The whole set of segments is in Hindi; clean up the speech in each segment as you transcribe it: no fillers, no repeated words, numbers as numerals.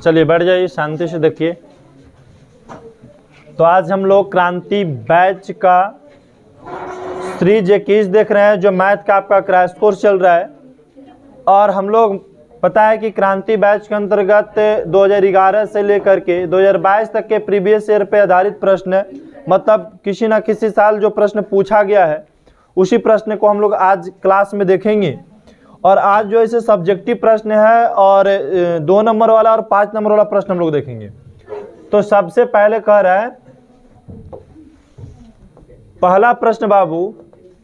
चलिए बैठ जाइए, शांति से देखिए। तो आज हम लोग क्रांति बैच का सीरीज 21 देख रहे हैं, जो मैथ का आपका क्रैश कोर्स चल रहा है। और हम लोग पता है कि क्रांति बैच के अंतर्गत 2011 से लेकर के 2022 तक के प्रीवियस ईयर पे आधारित प्रश्न, मतलब किसी न किसी साल जो प्रश्न पूछा गया है उसी प्रश्न को हम लोग आज क्लास में देखेंगे। और आज जो ऐसे सब्जेक्टिव प्रश्न है और 2 नंबर वाला और 5 नंबर वाला प्रश्न हम लोग देखेंगे। तो सबसे पहले कह रहा है पहला प्रश्न बाबू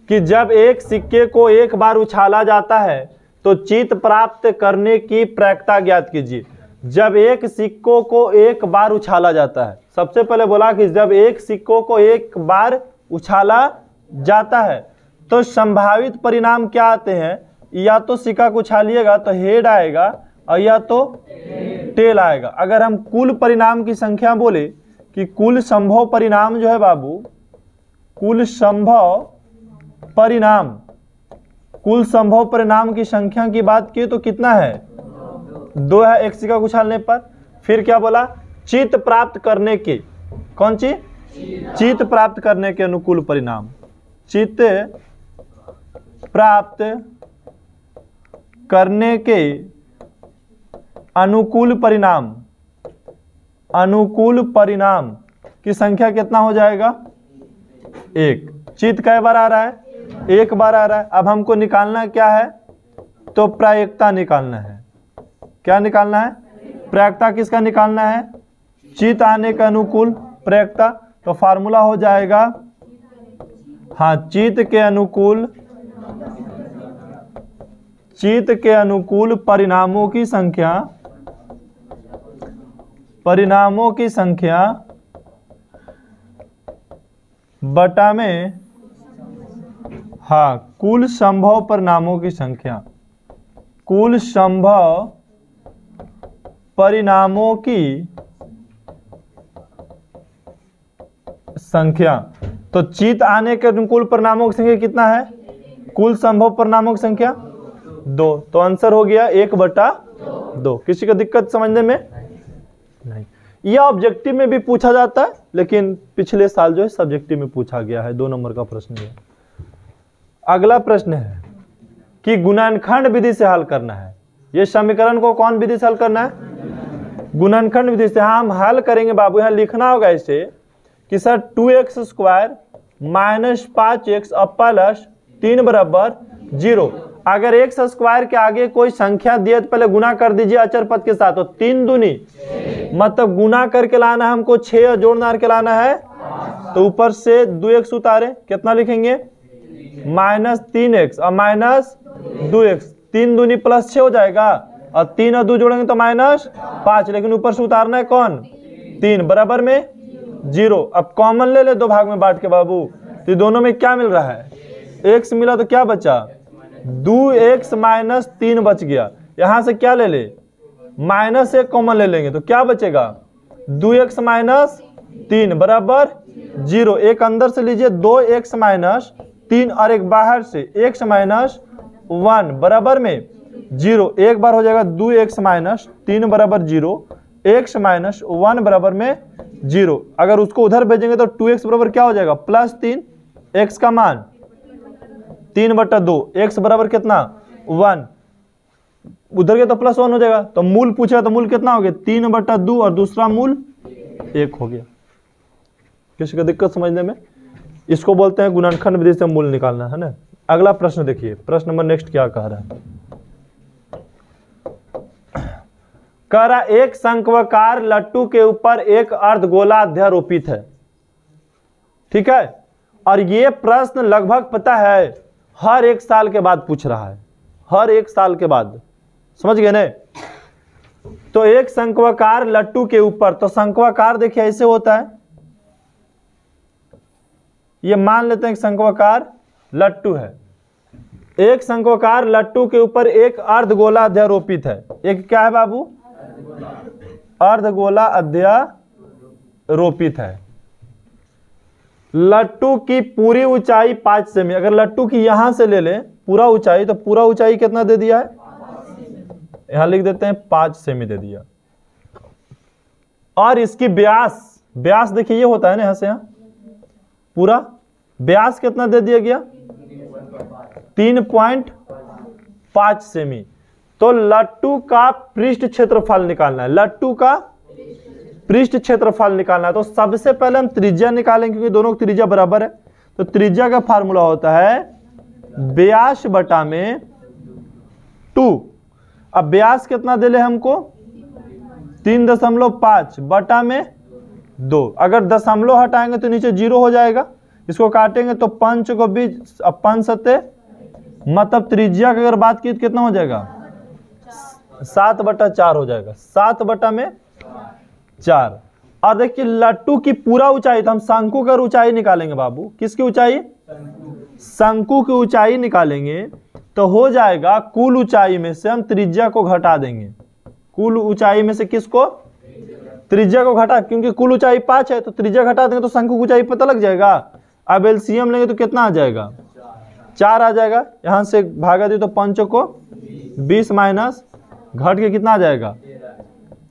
कि जब एक सिक्के को एक बार उछाला जाता है तो जीत प्राप्त करने की प्रक्रिया ज्ञात कीजिए। जब एक सिक्कों को एक बार उछाला जाता है, सबसे पहले बोला कि जब एक सिक्कों को एक बार उछाला जाता है तो संभावित परिणाम क्या आते हैं। या तो सिक्का को उछालिएगा तो हेड आएगा और या तो टेल आएगा। अगर हम कुल परिणाम की संख्या बोले कि कुल संभव परिणाम जो है बाबू, कुल संभव परिणाम की संख्या की बात की तो कितना है, 2 है एक सिक्का उछालने पर। फिर क्या बोला, चित्त प्राप्त करने के, कौन चीज, चित्त प्राप्त करने के अनुकूल परिणाम, चित्त प्राप्त करने के अनुकूल परिणाम की संख्या कितना हो जाएगा, 1। चित्त कई बार आ रहा है, 1 बार आ रहा है। अब हमको निकालना क्या है, तो प्रायिकता निकालना है। क्या निकालना है, प्रायिकता किसका निकालना है, चित्त आने के अनुकूल प्रायिकता। तो फार्मूला हो जाएगा, हाँ, चित्त के अनुकूल परिणामों की संख्या बटा में, हाँ, कुल संभव परिणामों की संख्या, कुल संभव परिणामों की संख्या। तो चित्त आने के अनुकूल परिणामों की संख्या कितना है, कुल संभव परिणामों की संख्या 2। तो आंसर हो गया 1/2। किसी को दिक्कत समझने में नहीं। यह ऑब्जेक्टिव में भी पूछा जाता है, लेकिन पिछले साल जो है सब्जेक्टिव में पूछा गया है, 2 नंबर का प्रश्न है। अगला प्रश्न है कि गुणनखंड विधि से हल करना है। यह समीकरण को कौन विधि से हल करना है, गुणनखंड विधि से। हाँ, हम हल करेंगे बाबू। यहाँ लिखना होगा इसे कि सर 2x² - 5x प्लस 3 बराबर 0। अगर x² के आगे कोई संख्या दिए तो पहले गुना कर दीजिए अचर पद के साथ। तो 3 दूनी मतलब गुना करके लाना है हमको 6 और जोड़ना के लाना है। तो ऊपर से 2x उतारे, कितना लिखेंगे, -3x और -2x। 3 दूनी +6 हो जाएगा और 3 और 2 जोड़ेंगे तो -5। लेकिन ऊपर से उतारना है कौन, 3 बराबर में 0। अब कॉमन ले ले 2 भाग में बांट के बाबू। तो दोनों में क्या मिल रहा है, x मिला तो क्या बचा, 2x - 3 बच गया। यहां से क्या ले ले, -1 कॉमन ले लेंगे तो क्या बचेगा, 2x - 3 बराबर 0। एक अंदर से लीजिए 2x - 3 और एक बाहर से x - 1 बराबर में 0। एक बार हो जाएगा 2x - 3 बराबर 0, x - 1 बराबर में 0। अगर उसको उधर भेजेंगे तो 2x बराबर क्या हो जाएगा, +3। x का मान 3/2, x बराबर कितना, 1। उधर के तो +1 हो जाएगा। तो मूल पूछेगा तो मूल कितना हो गया, 3/2 और दूसरा मूल 1 हो गया। किसी को दिक्कत समझने में, इसको बोलते हैं गुणनखंड विधि से मूल निकालना, है ना। अगला प्रश्न देखिए, प्रश्न नंबर नेक्स्ट क्या कह रहा है। कह रहा एक शंक्वाकार लट्टू के ऊपर एक अर्धगोला अध्यारोपित है, ठीक है। और ये प्रश्न लगभग पता है हर 1 साल के बाद पूछ रहा है, हर 1 साल के बाद, समझ गए ना। तो एक शंक्वाकार लट्टू के ऊपर, तो शंक्वाकार देखिए ऐसे होता है, ये मान लेते हैं कि शंक्वाकार लट्टू है। एक शंक्वाकार लट्टू के ऊपर एक अर्धगोला अध्यारोपित है। एक क्या है बाबू, अर्धगोला अध्यारोपित है। लट्टू की पूरी ऊंचाई 5 सेमी। अगर लट्टू की यहां से ले लें पूरा ऊंचाई, तो पूरा ऊंचाई कितना दे दिया है, यहां लिख देते हैं 5 सेमी दे दिया। और इसकी व्यास, व्यास देखिए ये होता है ना, यहां से यहां पूरा व्यास कितना दे दिया गया 3.5 सेमी। तो लट्टू का पृष्ठ क्षेत्रफल निकालना है, लट्टू का पृष्ठ क्षेत्रफल निकालना है। तो सबसे पहले हम त्रिज्या निकालेंगे क्योंकि दोनों की त्रिज्या बराबर है। तो त्रिज्या का फार्मूला होता है व्यास बटा में 2। अब व्यास कितना दे ले हमको 3.5 बटा में 2। अगर दशमलव हटाएंगे तो नीचे 0 हो जाएगा, इसको काटेंगे तो 5 को भी 5 सत्ते, मतलब त्रिज्या की अगर बात की तो कितना हो जाएगा 7/4 हो जाएगा, 7/4। और देखिए लट्टू की पूरा ऊंचाई, तो हम शंकु का ऊंचाई निकालेंगे बाबू। किसकी ऊंचाई, शंकु की ऊंचाई निकालेंगे तो हो जाएगा कुल ऊंचाई में से हम त्रिज्या को घटा देंगे। कुल ऊंचाई में से किसको, त्रिज्या को घटा, क्योंकि कुल ऊंचाई 5 है तो त्रिज्या घटा देंगे तो शंकु की ऊंचाई पता लग जाएगा। अब एलसीएम लेंगे तो कितना आ जाएगा 4 आ जाएगा। यहां से भागा दी तो 5 को 20 माइनस घट के कितना आ जाएगा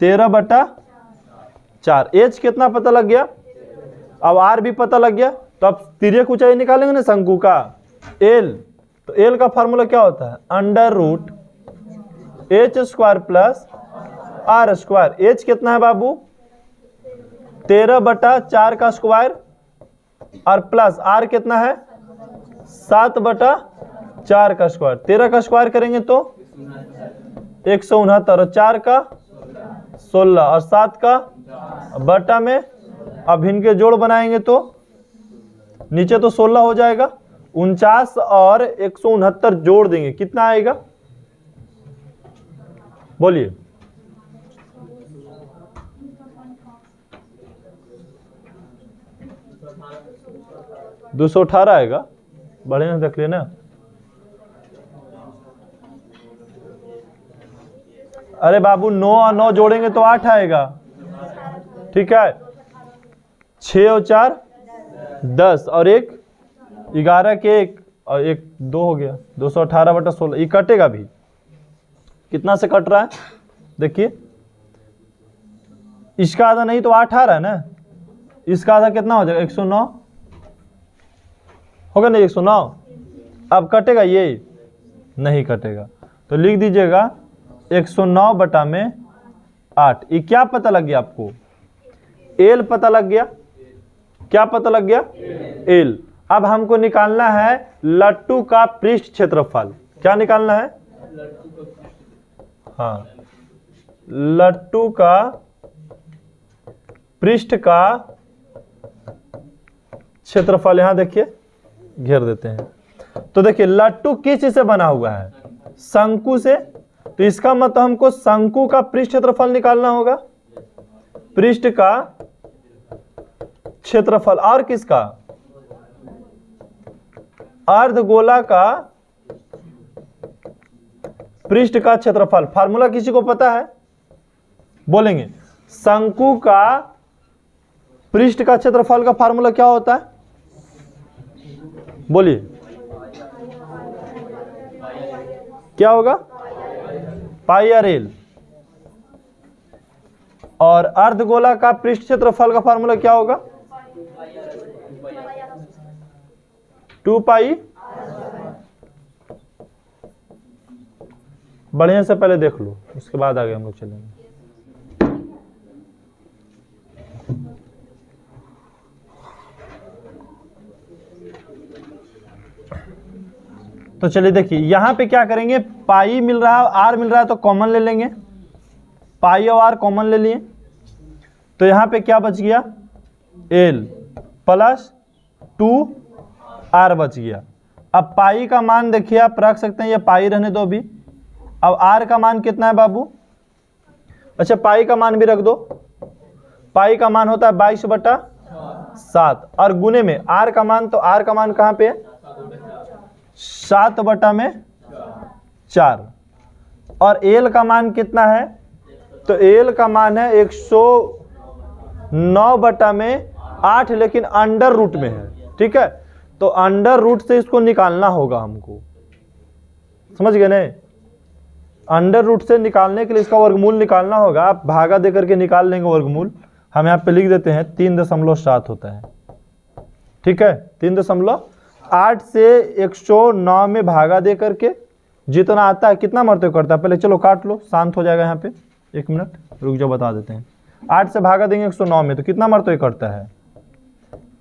13/4। एच कितना पता लग गया, अब आर भी पता लग गया। तो अब तिर्यक ऊंचाई निकालेंगे ना शंकु का एल, तो एल का फॉर्मूला क्या होता है √h² प्लस r²। एच कितना है बाबू 13/4 का स्क्वायर और प्लस आर कितना है 7/4 का स्क्वायर। 13 का स्क्वायर करेंगे तो 169 और 4 का 16 और 7 का बटा में। अब इनके जोड़ बनाएंगे तो नीचे तो 16 हो जाएगा, 49 और 169 जोड़ देंगे कितना आएगा बोलिए 218 आएगा। बढ़े ना, देख लेना। अरे बाबू 9 और 9 जोड़ेंगे तो 8 आएगा, ठीक है। 6 और 4 10 और 1 11 के 1 और 1 2 हो गया 218/16। ये कटेगा भी, कितना से कट रहा है देखिए, इसका आधा नहीं तो 8 आ रहा है ना, इसका आधा कितना हो जाएगा 109 होगा नहीं 109। अब कटेगा ये नहीं कटेगा, तो लिख दीजिएगा 109 बटा में 8। ये क्या पता लग गया आपको, एल पता लग गया। क्या पता लग गया एल। अब हमको निकालना है लट्टू का पृष्ठ क्षेत्रफल। क्या निकालना है, हाँ लट्टू का पृष्ठ का क्षेत्रफल। यहां देखिए घेर देते हैं। तो देखिए लट्टू किस चीज से बना हुआ है, शंकु से। तो इसका मतलब हमको शंकु का पृष्ठ क्षेत्रफल निकालना होगा, पृष्ठ का क्षेत्रफल। और किसका, अर्धगोला का पृष्ठ का क्षेत्रफल। फार्मूला किसी को पता है बोलेंगे, शंकु का पृष्ठ का क्षेत्रफल का फार्मूला क्या होता है बोलिए, क्या होगा पाई आर एल। और अर्धगोला का पृष्ठ क्षेत्रफल का फार्मूला क्या होगा 2 पाई। बढ़िया से पहले देख लो, उसके बाद आगे हम लोग चलेंगे। तो चलिए देखिए यहां पे क्या करेंगे, पाई मिल रहा है आर मिल रहा है तो कॉमन ले लेंगे, पाई और आर कॉमन ले लिए। तो यहां पे क्या बच गया एल प्लस 2 आर बच गया। अब पाई का मान देखिए आप रख सकते हैं, ये पाई रहने दो अभी। अब आर का मान कितना है बाबू, अच्छा पाई का मान भी रख दो। पाई का मान होता है 22/7 और गुने में आर का मान, तो आर का मान कहां पे है 7/4। और एल का मान कितना है, तो एल का मान है 109/8, लेकिन अंडर रूट में है, ठीक है। तो अंडर रूट से इसको निकालना होगा हमको, समझ गए नहीं। अंडर रूट से निकालने के लिए इसका वर्गमूल निकालना होगा, आप भागा दे करके निकाल लेंगे वर्गमूल। हम यहाँ पे लिख देते हैं 3.7 होता है, ठीक है। 3.8 से 109 में भागा दे करके जितना आता है, कितना मरते करता है, पहले चलो काट लो, शांत हो जाएगा यहाँ पे, 1 मिनट रुक जाओ, बता देते हैं। 8 से भागा देंगे 109 में तो कितना मरते करता है,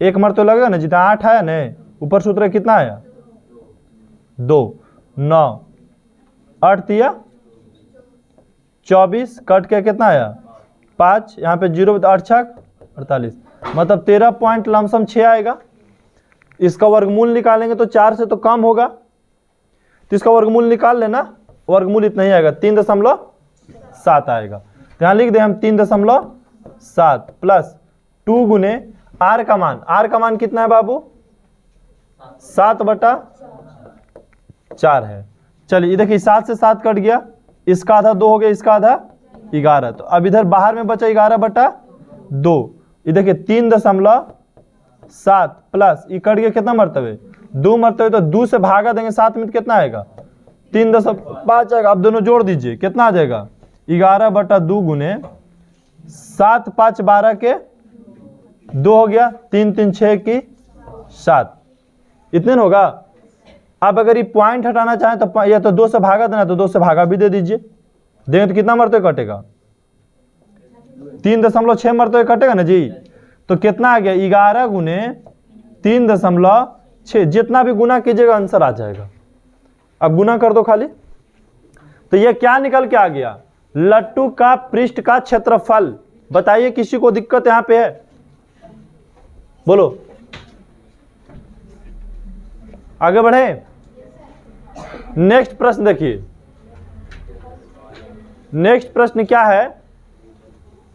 1 मरते लगेगा ना, जितना 8 आया ना, ऊपर सूत्र कितना आया 2, 9 8 दिया 24, कट के कितना आया 5, यहाँ पे 0 8 छक 48, मतलब 13 पॉइंट लमसम 6 आएगा। इसका वर्गमूल निकालेंगे तो 4 से तो कम होगा, तो इसका वर्गमूल निकाल लेना, वर्गमूल इतना ही आएगा 3.7 आएगा। तो यहाँ लिख दे हम 3.7 प्लस 2 गुने आर का मान कितना है बाबू 7/4 है। चलिए देखिए 7 से 7 कट गया, इसका आधा 2 हो गया, इसका आधा 11, तो अब इधर बाहर में बचा 11/2। ये देखिए 3.7 प्लस ये कट गया, कितना मरतबे 2 मरतबे, तो 2 से भागा देंगे 7 में कितना आएगा 3.5 आएगा। अब दोनों जोड़ दीजिए, कितना आ जाएगा 11/2 गुने 7 5 12 के 2 हो गया, 3 3 6 की 7, इतने न होगा। अब अगर ये पॉइंट हटाना चाहें तो या तो 2 से भागा देना, तो 2 से भागा भी दे दीजिए, देंगे तो कितना मरते कटेगा 3.6 मरते कटेगा ना जी। तो कितना आ गया 11 गुने 3.6, जितना भी गुना कीजिएगा आंसर आ जाएगा। अब गुना कर दो खाली, तो ये क्या निकल के आ गया, लट्टू का पृष्ठ का क्षेत्रफल। बताइए किसी को दिक्कत यहां पे है, बोलो आगे बढ़े। नेक्स्ट प्रश्न देखिए, नेक्स्ट प्रश्न क्या है,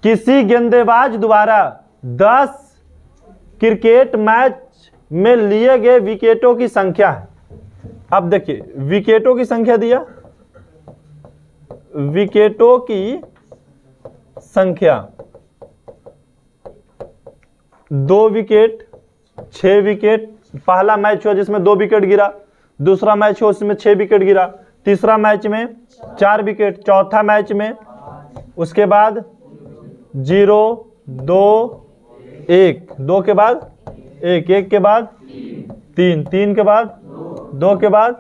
किसी गेंदबाज द्वारा 10 क्रिकेट मैच में लिए गए विकेटों की संख्या है। अब देखिए विकेटों की संख्या दिया, विकेटों की संख्या 2 विकेट 6 विकेट, पहला मैच हुआ जिसमें 2 विकेट गिरा, दूसरा मैच हुआ उसमें 6 विकेट गिरा, तीसरा मैच में 4 विकेट, चौथा मैच में उसके बाद 0 2 1, 2 के बाद 1, 1 के बाद 3, 3 के बाद 2 के बाद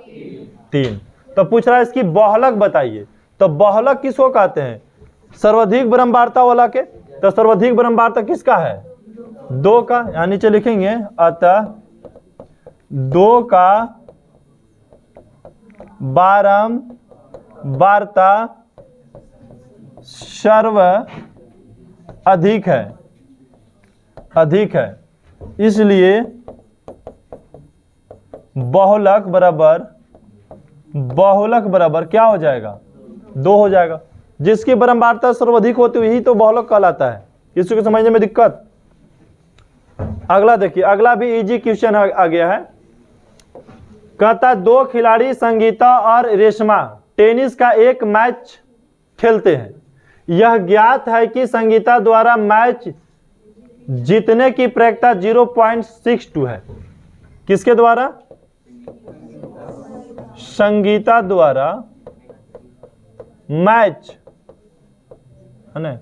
3। तो पूछ रहा है इसकी बहुलक बताइए। तो बहुलक किसको कहते हैं, सर्वाधिक बारंबारता वाला के। तो सर्वाधिक बारंबारता किसका है 2 का, यानी नीचे लिखेंगे अतः 2 का बारंबारता सर्व अधिक है, इसलिए बहुलक बराबर क्या हो जाएगा 2 हो जाएगा। जिसकी बारंबारता सर्वाधिक होती है यही तो बहुलक कहलाता है। किसी को समझने में दिक्कत। अगला देखिए, अगला भी इजी क्वेश्चन आ गया है। कहता 2 खिलाड़ी संगीता और रेशमा टेनिस का एक मैच खेलते हैं। यह ज्ञात है कि संगीता द्वारा मैच जीतने की प्रायिकता 0.62 है। किसके द्वारा, संगीता द्वारा मैच है ना,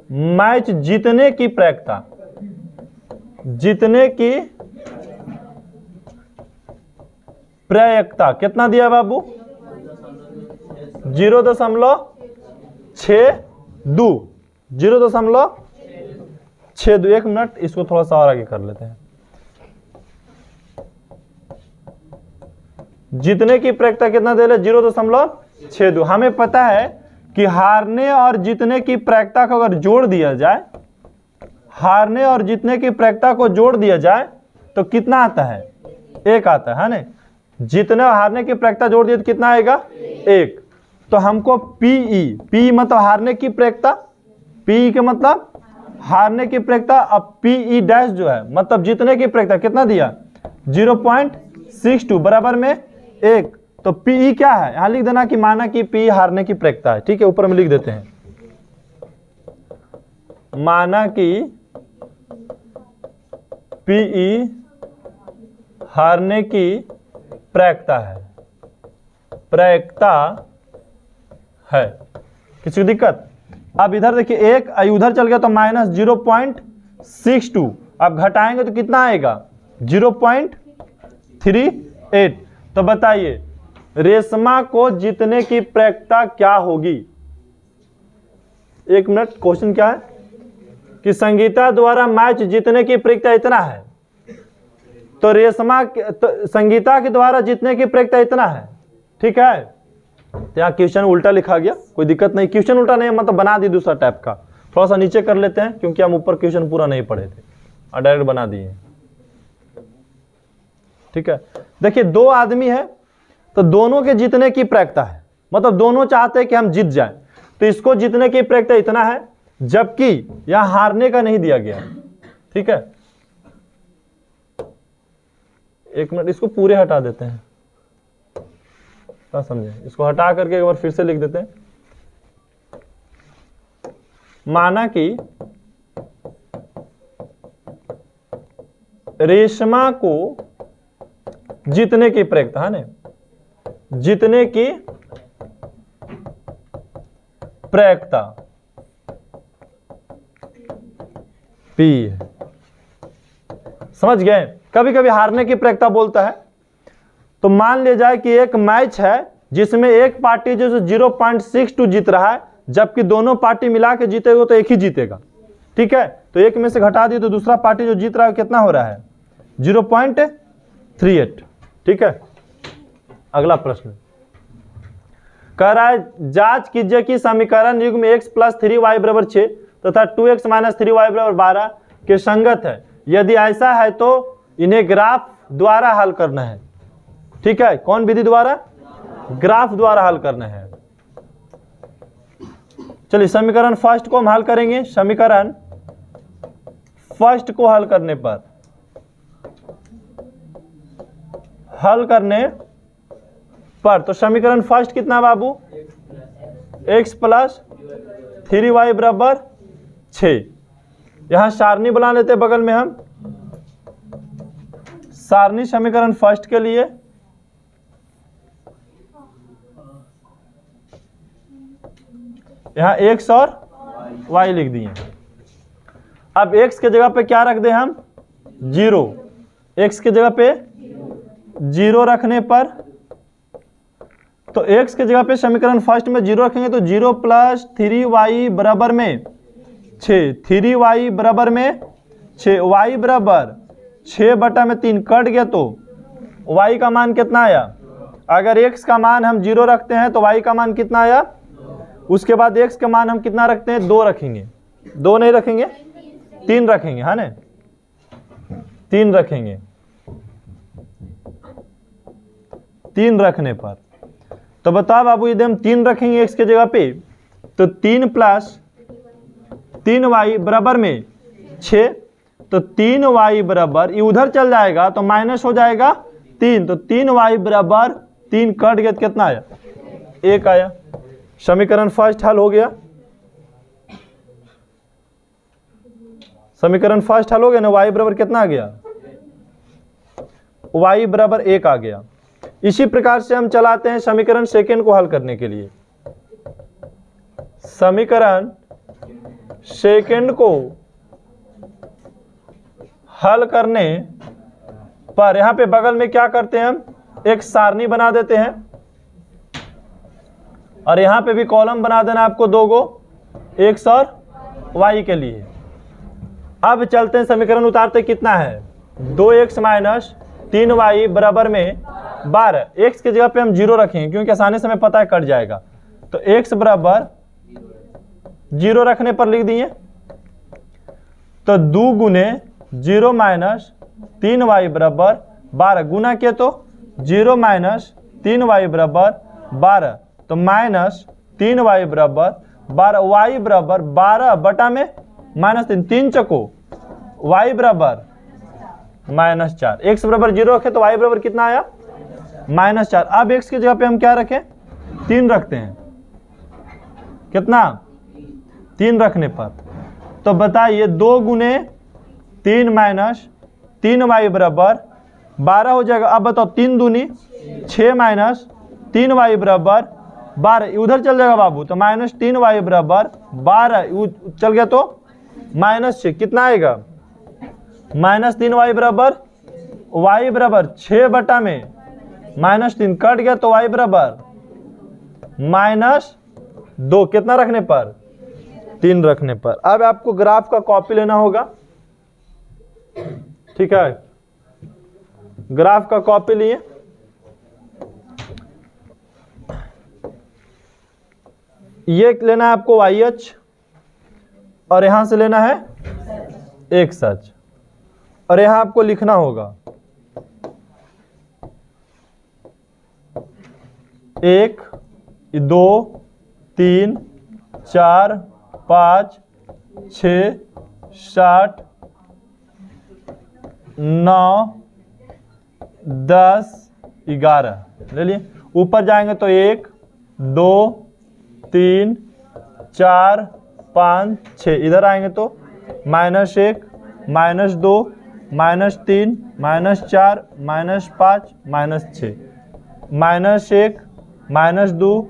मैच जीतने की प्रायिकता, जीतने की प्रायिकता कितना दिया बाबू 0.62, 0.62। 1 मिनट इसको थोड़ा सा और आगे कर लेते हैं। जीतने की प्रायिकता कितना दे रहे 0.62। हमें पता है कि हारने और जीतने की प्रायिकता को अगर जोड़ दिया जाए, हारने और जीतने की प्रायिकता को जोड़ दिया जाए तो कितना आता है 1 आता है ना। जीतने और हारने की प्रायिकता जोड़ दिए तो कितना आएगा 1। तो हमको पी मतलब हारने की प्रायिकता, पी के मतलब हारने की प्रायिकता, अब पी डैश जो है मतलब जीतने की प्रायिकता कितना दिया 0.62 बराबर में 1। तो पी क्या है, यहां लिख देना कि माना कि पी हारने की प्रायिकता है। ठीक है, ऊपर में लिख देते हैं माना कि पी हारने की प्रायिकता है, प्रायिकता है। किसी को दिक्कत? अब इधर देखिए, एक उधर चल गया तो -0.62, अब घटाएंगे तो कितना आएगा? 0.38। तो बताइए रेशमा को जीतने की प्रायिकता क्या होगी? एक मिनट, क्वेश्चन क्या है कि संगीता द्वारा मैच जीतने की प्रायिकता इतना है, तो रेशमा तो संगीता के द्वारा जीतने की प्रायिकता इतना है, ठीक है। तो यहाँ क्वेश्चन उल्टा लिखा गया, कोई दिक्कत नहीं, क्वेश्चन उल्टा नहीं मतलब बना दी दूसरा टाइप का। थोड़ा सा नीचे कर लेते हैं क्योंकि हम ऊपर क्वेश्चन पूरा नहीं पढ़े थे और डायरेक्ट बना दिए, ठीक है। देखिए दो आदमी है तो दोनों के जीतने की प्रायिकता है, मतलब दोनों चाहते हैं कि हम जीत जाएं, तो इसको जीतने की प्रायिकता इतना है, जबकि यहां हारने का नहीं दिया गया, ठीक है। एक मिनट, इसको पूरे हटा देते हैं, क्या समझे? इसको हटा करके एक बार फिर से लिख देते हैं। माना कि रेशमा को जीतने की प्रायिकता है ना, जीतने की प्रायिकता P है, समझ गए? कभी कभी हारने की प्रायिकता बोलता है। तो मान लिया जाए कि एक मैच है जिसमें एक पार्टी जो 0.62 जीत रहा है, जबकि दोनों पार्टी मिला के जीतेगा तो एक ही जीतेगा, ठीक है। तो एक में से घटा दिए तो दूसरा पार्टी जो जीत रहा है कितना हो रहा है? 0.38, ठीक है। अगला प्रश्न कह रहा है जांच कीजिए कि समीकरण युग्म x + 3y = 6 तथा 2x - 3y = 12 के संगत है। यदि ऐसा है तो इन्हें ग्राफ द्वारा हल करना है, ठीक है। कौन विधि द्वारा? ग्राफ द्वारा हल करना है। चलिए समीकरण फर्स्ट को हम हल करेंगे। समीकरण फर्स्ट को हल करने पर तो समीकरण फर्स्ट कितना बाबू? x + 3y = 6। यहां सारणी बना लेते बगल में हम, सारणी समीकरण फर्स्ट के लिए यहां x और y लिख दिए। अब x के जगह पे क्या रख दें हम? 0। x के जगह पे 0 रखने पर, तो x के जगह पे समीकरण फर्स्ट में 0 रखेंगे तो 0 + 3y बराबर में 6, 3y बराबर में 6, y बराबर 6/3 कट गया तो y का मान कितना आया? अगर x का मान हम 0 रखते हैं तो y का मान कितना आया? उसके बाद x का मान हम कितना रखते हैं? 2 रखेंगे, 2 नहीं रखेंगे, 3 रखेंगे, है ना, 3 रखेंगे। 3 रखने पर तो बता बाबू, यदि हम 3 रखेंगे x के जगह पे तो 3 + 3y बराबर में 6, तो 3y बराबर, ये उधर चल जाएगा तो माइनस हो जाएगा 3, तो 3y बराबर 3 कट गया, कितना आया? 1 आया। समीकरण फर्स्ट हल हो गया, समीकरण फर्स्ट हल हो गया ना। y बराबर कितना आ गया? y बराबर 1 आ गया। इसी प्रकार से हम चलाते हैं समीकरण सेकंड को हल करने के लिए। समीकरण सेकंड को हल करने पर यहां पे बगल में क्या करते हैं हम? एक सारणी बना देते हैं और यहां पे भी कॉलम बना देना आपको 2 गो, x और y के लिए। अब चलते हैं समीकरण उतारते, कितना है? 2x - 3y बराबर में 12। x के जगह पे हम 0 रखेंगे क्योंकि आसानी से हमें पता है कट जाएगा, तो x बराबर 0 रखने पर लिख दिए, तो 2 × 0 - 3y बराबर 12 गुना किया तो 0 - 3y बराबर 12, तो -3y बराबर 12, y बराबर 12 में -3, 3 चको y बराबर -4। x बराबर 0 रखे तो y बराबर कितना आया? -4। अब x की जगह पे हम क्या रखें? 3 रखते हैं, कितना? 3 रखने पर तो बताइए 2 × 3 - 3y बराबर 12 हो जाएगा। अब बताओ 3 दूनी 6 माइनस 3y बराबर 12, उधर चल जाएगा बाबू, तो -3y बराबर 12 चल गया, तो -6 कितना आएगा, -3y बराबर y बराबर 6 बटा में -3 कट गया, तो y बराबर -2, कितना रखने पर, 3 रखने पर। अब आपको ग्राफ का कॉपी लेना होगा, ठीक है, ग्राफ का कॉपी लिए, ये लेना है आपको YH और यहां से लेना है XH, और यहां आपको लिखना होगा 1 2 3 4 5 6 7 9 10 11 ले लिए। ऊपर जाएंगे तो 1 2 3 4 5 6, इधर आएंगे तो -1 -2 -3 -4 -5 -6 -1 -2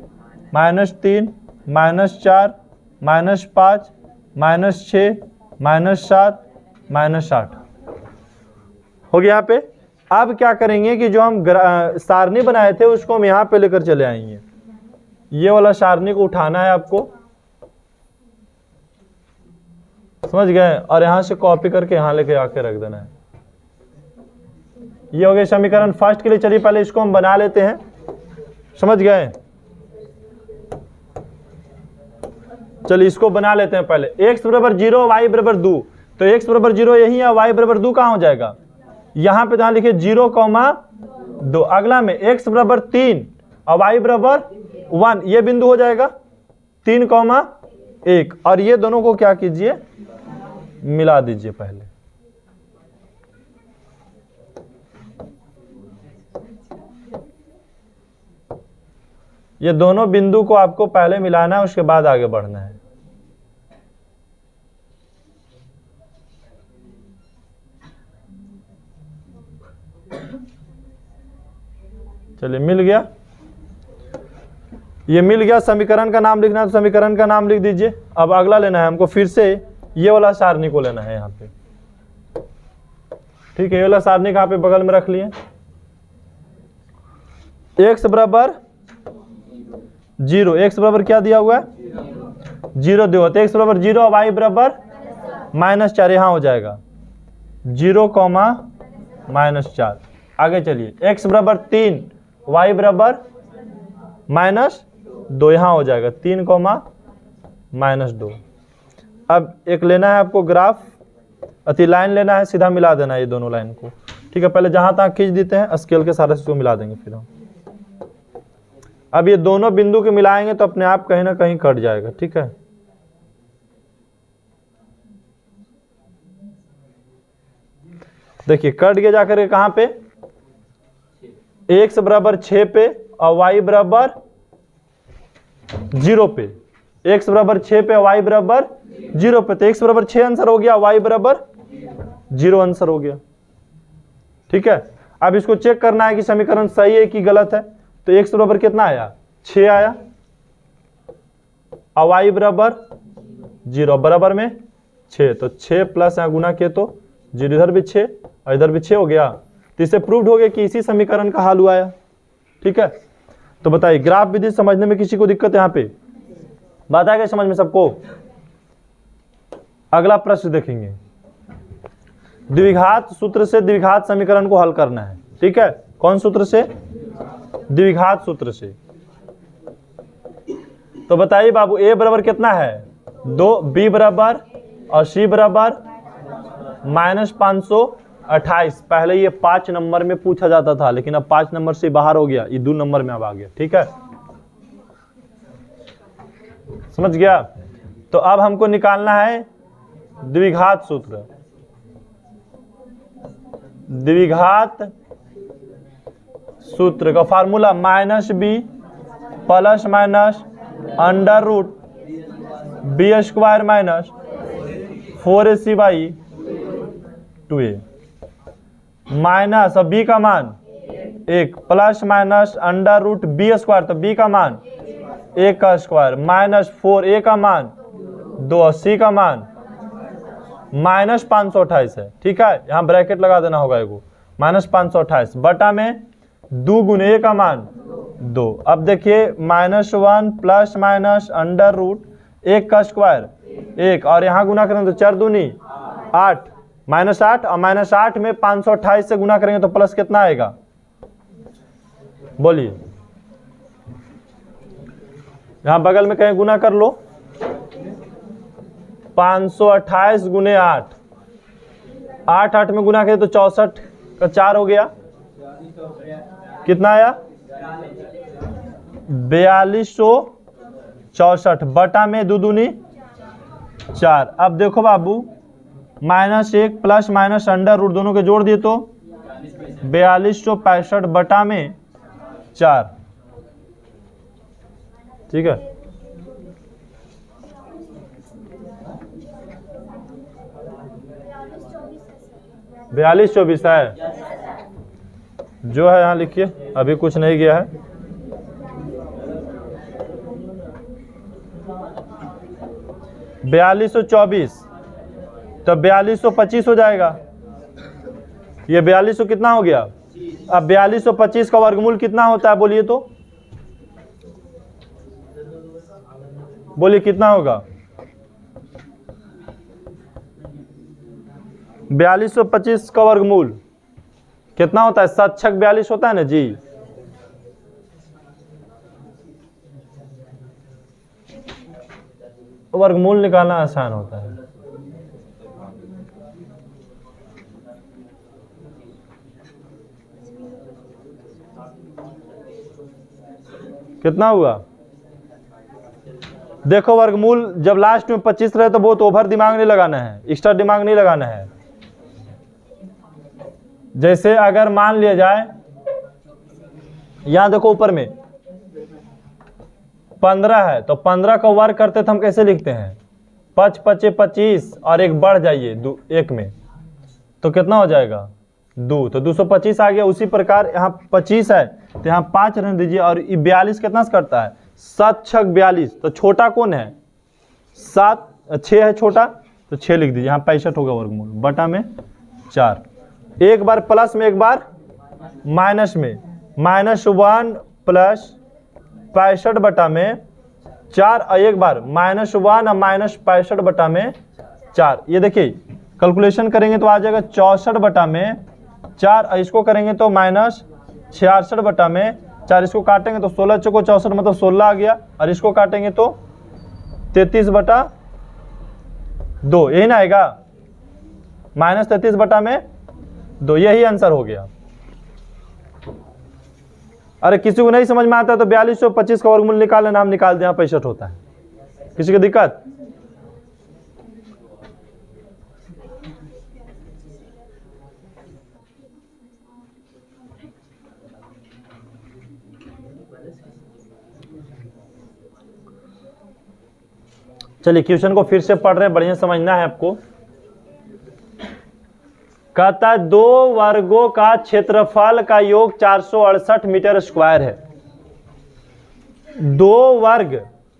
-3 -4 -5 -6 -7 -8 हो गया यहाँ पे। अब क्या करेंगे कि जो हम सारणी बनाए थे उसको हम यहाँ पे लेकर चले आएंगे, ये वाला सारणी को उठाना है आपको, समझ गए, और यहां से कॉपी करके यहां लेके आके रख देना है। ये हो गया समीकरण फर्स्ट के लिए। चलिए पहले इसको हम बना लेते हैं, समझ गए, चलिए इसको बना लेते हैं पहले। x बराबर 0 y बराबर 2, तो x बराबर 0 यही है, y बराबर 2 कहां हो जाएगा, यहां पे जहां लिखे 0,2। अगला में x बराबर 3 और y बराबर 1, ये बिंदु हो जाएगा 3,1, और ये दोनों को क्या कीजिए, मिला दीजिए पहले। ये दोनों बिंदु को आपको पहले मिलाना है, उसके बाद आगे बढ़ना है। चलिए मिल गया, ये मिल गया। समीकरण का नाम लिखना है तो समीकरण का नाम लिख दीजिए। अब अगला लेना है हमको, फिर से ये वाला सारणी को लेना है यहाँ पे, ठीक है, ये वाला सारणी कहाँ पे बगल में रख लिए। x बराबर 0, x बराबर क्या दिया हुआ है, 0 दिया हुआ, तो x बराबर 0 और y बराबर -4, यहाँ हो जाएगा 0, -4। आगे चलिए, x बराबर 3 y बराबर -2, यहाँ हो जाएगा 3, -2। अब एक लेना है आपको ग्राफ, अति लाइन लेना है, सीधा मिला देना है ये दोनों लाइन को, ठीक है। पहले जहां तक खींच देते हैं, स्केल के सारे से मिला देंगे फिर हम। अब ये दोनों बिंदु के मिलाएंगे तो अपने आप कहीं ना कहीं कट जाएगा, ठीक है। देखिए कट गया जाकर के कहां पे, x बराबर 6 पे और y बराबर 0 पे, x बराबर 6 पे y बराबर 0 पे, तो x बराबर 6 आंसर हो गया, y बराबर 0 आंसर हो गया, ठीक है। अब इसको चेक करना है कि समीकरण सही है कि गलत है, तो x बराबर कितना आया, 6 आया, और y बराबर 0 बराबर में 6, तो 6 प्लस यहाँ गुना किए तो 0, इधर भी 6 और इधर भी 6 हो गया, तो इससे प्रूव हो गया कि इसी समीकरण का हल हुआ है, ठीक है। तो बताइए ग्राफ विधि समझने में किसी को दिक्कत है यहाँ पे, बात आ गई समझ में सबको। अगला प्रश्न देखेंगे, द्विघात सूत्र से द्विघात समीकरण को हल करना है, ठीक है। कौन सूत्र से, द्विघात सूत्र से। तो बताइए बाबू, a बराबर कितना है 2, b बराबर और c बराबर -528। पहले ये 5 नंबर में पूछा जाता था, लेकिन अब 5 नंबर से बाहर हो गया, ये 2 नंबर में अब आ गया, ठीक है, समझ गया। तो अब हमको निकालना है द्विघात सूत्र। द्विघात सूत्र का formula -b plus minus under root b² -4ac/2a। Minus, अब बी का मान 1 plus minus under root b square, तो बी का मान 1 का स्क्वायर माइनस 4 ए का मान 2, सी का मान माइनस 528 है। ठीक है, यहाँ ब्रैकेट लगा देना होगा एगो, माइनस 528 बटा में 2 गुने ए का मान 2। अब देखिए -1 प्लस माइनस अंडर रूट 1 का स्क्वायर 1, और यहाँ गुना करें तो 4 दूनी 8, -8, और -8 में 528 से गुना करेंगे तो प्लस कितना आएगा, बोलिए। यहाँ बगल में कहीं गुना कर लो, 528 गुने 8, 8 में गुना करें तो 64 का 4 हो गया, कितना आया 4264 बटा में 2 दूनी 4। अब देखो बाबू, -1 प्लस माइनस अंडर रूट दोनों के जोड़ दिए तो 4265 बटा में 4। ठीक है, बयालीस 24 है, जो है यहाँ लिखिए, अभी कुछ नहीं गया है। बयालीस 24 तो 4225 हो जाएगा। ये 4200 कितना हो गया, अब 4225 का वर्गमूल कितना होता है, बोलिए तो, बोलिए कितना होगा। 4225 का वर्गमूल कितना होता है, 7 42 होता है ना जी। वर्गमूल निकालना आसान होता है। कितना हुआ, देखो वर्गमूल जब लास्ट में 25 रहे तो बहुत ओवर दिमाग नहीं लगाना है, एक्स्ट्रा दिमाग नहीं लगाना है। जैसे अगर मान लिया जाए, यहां देखो ऊपर में 15 है, तो 15 का वर्ग करते तो हम कैसे लिखते हैं, 5 5 25 और एक बढ़ जाइए 1 में, तो कितना हो जाएगा 2, तो 225 आ गया। उसी प्रकार यहाँ 25 है तो यहाँ 5 रहने दीजिए, और 42 कितना से करता है, 7 6 42, तो छोटा कौन है, 6 है छोटा, तो 6 लिख दीजिए, यहाँ 65 होगा वर्गमूल बटा में 4। एक बार प्लस में एक बार माइनस में, -1 प्लस 65 बटा में 4, और एक बार -1 और माइनस 65 बटा में 4। ये देखिए कैलकुलेशन करेंगे तो आ जाएगा 64 बटा में 4, और इसको करेंगे तो -66 बटा में 4, इसको काटेंगे तो 16 चौको 64 मतलब 16 आ गया, और इसको काटेंगे तो 33 बटा 2, यही ना आएगा, -33 बटा में 2, यही आंसर हो गया। अरे किसी को नहीं समझ में आता है तो 4225 का वर्गमूल निकाल लेना, हम निकाल दें, 65 होता है, किसी की दिक्कत। चलिए क्वेश्चन को फिर से पढ़ रहे हैं, बढ़िया समझना है आपको। कहता है 2 वर्गों का क्षेत्रफल का योग 468 मीटर स्क्वायर है। 2 वर्ग,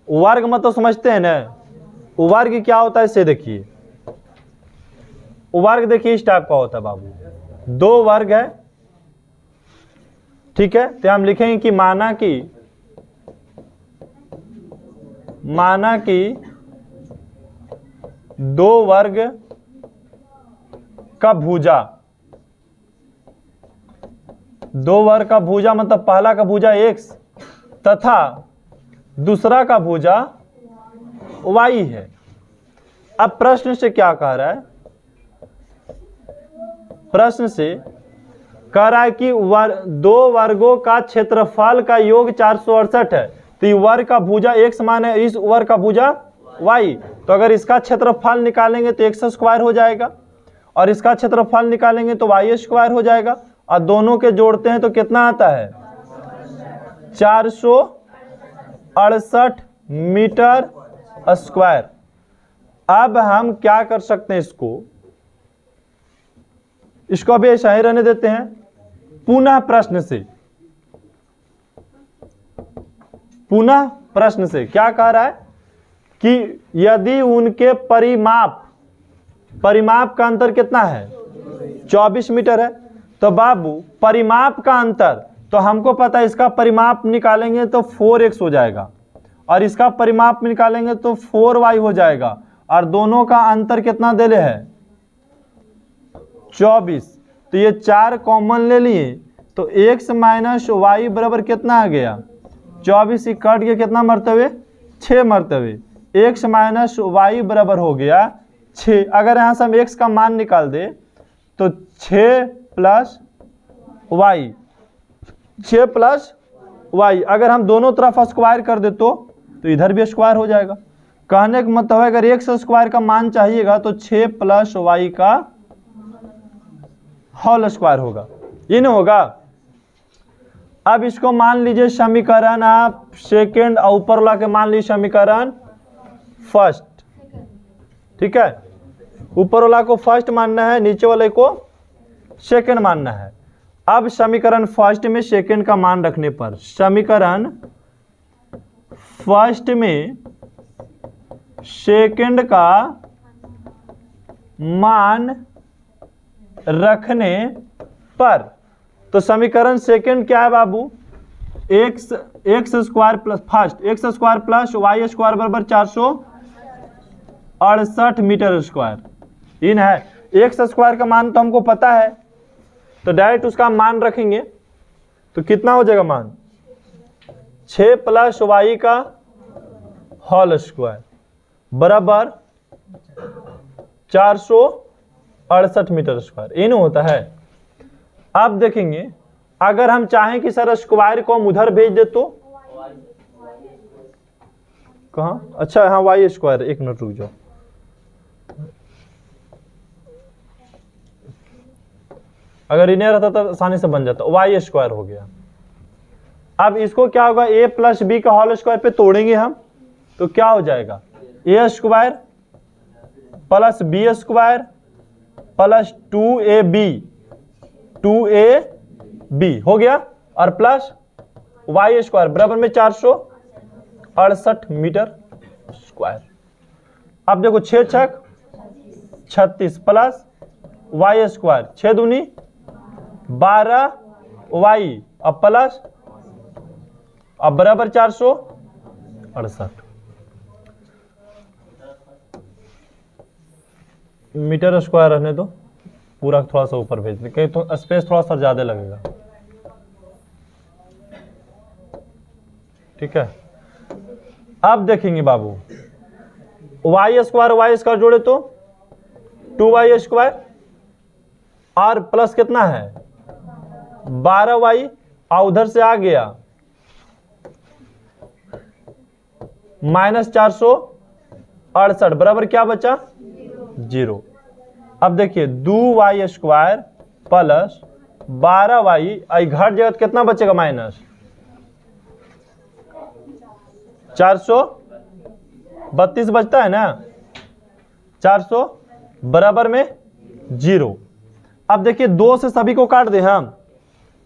वर्ग मतलब तो समझते हैं ना, वर्ग क्या होता है इसे देखिए, वर्ग देखिए इस टाइप का होता है बाबू, 2 वर्ग है, ठीक है, तो हम लिखेंगे कि माना कि 2 वर्ग का भुजा, 2 वर्ग का भुजा मतलब पहला का भुजा x तथा दूसरा का भुजा y है। अब प्रश्न से क्या कह रहा है, प्रश्न से कह रहा है कि 2 वर्गों का क्षेत्रफल का योग 468 है, तो ये वर्ग का भुजा x मान है, इस वर्ग का भुजा y, तो अगर इसका क्षेत्रफल निकालेंगे तो x स्क्वायर हो जाएगा, और इसका क्षेत्रफल निकालेंगे तो y स्क्वायर हो जाएगा, और दोनों के जोड़ते हैं तो कितना आता है 468 मीटर स्क्वायर। अब हम क्या कर सकते हैं, इसको इसको अभी ऐसा ही रहने देते हैं। पुनः प्रश्न से क्या कह रहा है कि यदि उनके परिमाप का अंतर कितना है 24 मीटर है, तो बाबू परिमाप का अंतर, तो हमको पता है इसका परिमाप निकालेंगे तो 4x हो जाएगा और इसका परिमाप निकालेंगे तो 4y हो जाएगा, और दोनों का अंतर कितना देले है 24। तो ये 4 कॉमन ले लिए तो x माइनस वाई बराबर कितना आ गया 24 ही कट के कितना मरतबे 6 मरतबे, x माइनस वाई बराबर हो गया 6। अगर यहाँ से हम x का मान निकाल दे तो 6 प्लस वाई, अगर हम दोनों तरफ स्क्वायर कर दे तो इधर भी स्क्वायर हो जाएगा। कहने का मतलब है अगर x स्क्वायर का मान चाहिएगा तो 6 प्लस वाई का होल स्क्वायर होगा, ये नहीं होगा। अब इसको मान लीजिए समीकरण आप सेकेंड और ऊपर वाला के मान लीजिए समीकरण फर्स्ट, ठीक है। ऊपर वाला को फर्स्ट मानना है, नीचे वाले को सेकेंड मानना है। अब समीकरण फर्स्ट में सेकेंड का मान रखने पर, समीकरण फर्स्ट में सेकेंड का मान रखने पर, तो समीकरण सेकेंड क्या है बाबू, x square plus first x square plus y square बराबर 468 मीटर स्क्वायर इन है। एक्स स्क्वायर का मान तो हमको पता है, तो डायरेक्ट उसका मान रखेंगे तो कितना हो जाएगा मान 6 प्लस वाई का होल स्क्वायर बराबर 468 मीटर स्क्वायर, ये नहीं होता है। अब देखेंगे अगर हम चाहें कि सर स्क्वायर को हम उधर भेज दे तो कहां, अच्छा हाँ वाई स्क्वायर, एक मिनट रुक जाओ। अगर इन्हें रहता तो आसानी से बन जाता, वाई स्क्वायर हो गया। अब इसको क्या होगा a प्लस बी का होल स्क्वायर पे तोड़ेंगे हम तो क्या हो जाएगा a square plus b square plus 2ab हो गया और प्लस वाई स्क्वायर बराबर में 468 मीटर स्क्वायर। अब देखो 6 छक 36 प्लस वाई स्क्वायर 6 दूनी 12 वाई अब प्लस अब बराबर 468 मीटर स्क्वायर रहने दो, पूरा थोड़ा सा ऊपर भेज दे कहीं तो स्पेस थोड़ा सा ज्यादा लगेगा, ठीक है। अब देखेंगे बाबू वाई स्क्वायर जोड़े तो 2y स्क्वायर और प्लस कितना है 12y और उधर से आ गया माइनस 468 बराबर क्या बचा 0। अब देखिए 2y स्क्वायर प्लस 12y घट जगह कितना बचेगा माइनस 432 बचता है ना, 400 बराबर में 0। अब देखिए 2 से सभी को काट दे, हम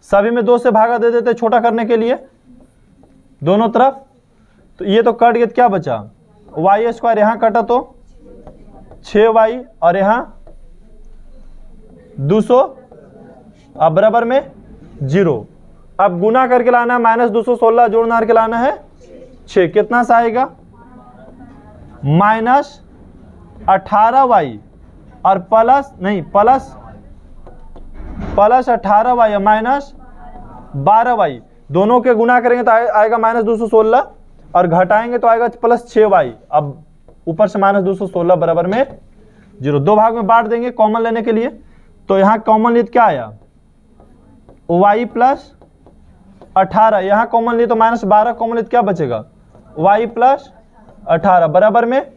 सभी में 2 से भागा दे देते छोटा करने के लिए दोनों तरफ, तो ये तो कट गया, क्या बचा वाई स्क्वायर यहां कटा तो 6y और यहां 200 अब बराबर में 0। अब गुना करके लाना है माइनस 216 जोड़ना करके लाना है 6, कितना सा आएगा माइनस 18y और प्लस नहीं प्लस 18y माइनस 12y, दोनों के गुना करेंगे तो आएगा माइनस 216 और घटाएंगे तो आएगा प्लस 6y। अब ऊपर से माइनस 216 बराबर में 0। 2 भाग में बांट देंगे कॉमन लेने के लिए, तो यहाँ कॉमन लिए क्या आया y प्लस 18, यहाँ कॉमन लिए तो माइनस 12 कॉमन लिए क्या बचेगा y प्लस 18 बराबर में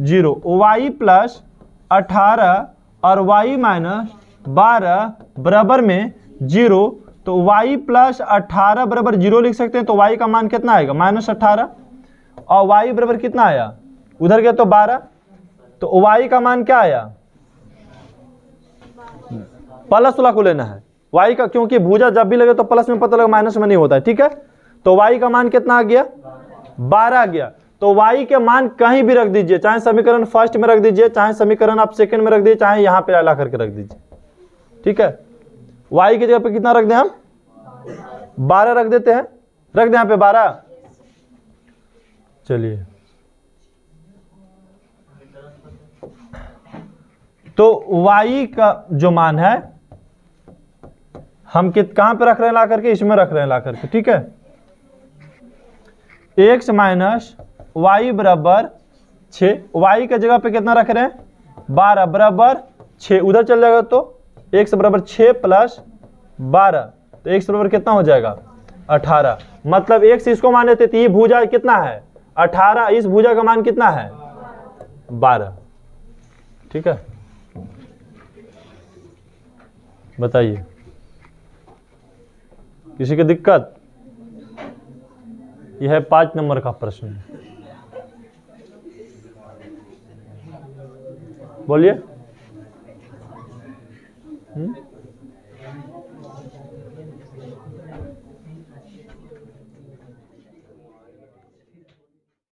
0। y प्लस 18 और y माइनस 12 बराबर में 0, तो y प्लस 18 बराबर 0 लिख सकते हैं, तो y का मान कितना आएगा माइनस 18 और y बराबर कितना आया उधर गया तो 12, तो y का मान क्या आया प्लस वाला को लेना है y का, क्योंकि भुजा जब भी लगे तो प्लस में पता लगा माइनस में नहीं होता है, ठीक है। तो y का मान कितना आ गया 12 आ गया। तो y के मान कहीं भी रख दीजिए, चाहे समीकरण फर्स्ट में रख दीजिए, चाहे समीकरण आप सेकंड में रख दीजिए, चाहे यहां पे ला करके रख दीजिए, ठीक है। y की जगह पे कितना रख दें हम 12 रख देते हैं, रख दें यहां पे 12। चलिए तो y का जो मान है हम कहां पे रख रहे हैं ला करके, इसमें रख रहे हैं ला करके, ठीक है। x माइनस वाई बराबर 6, y के जगह पे कितना रख रहे हैं 12 बराबर 6, उधर चल जाएगा तो x बराबर 6 प्लस 12, तो x बराबर कितना हो जाएगा 18। मतलब x इसको मान लेते, तो ये भुजा कितना है 18, इस भुजा का मान कितना है 12, ठीक है। बताइए किसी की दिक्कत? यह है 5 नंबर का प्रश्न, बोलिए।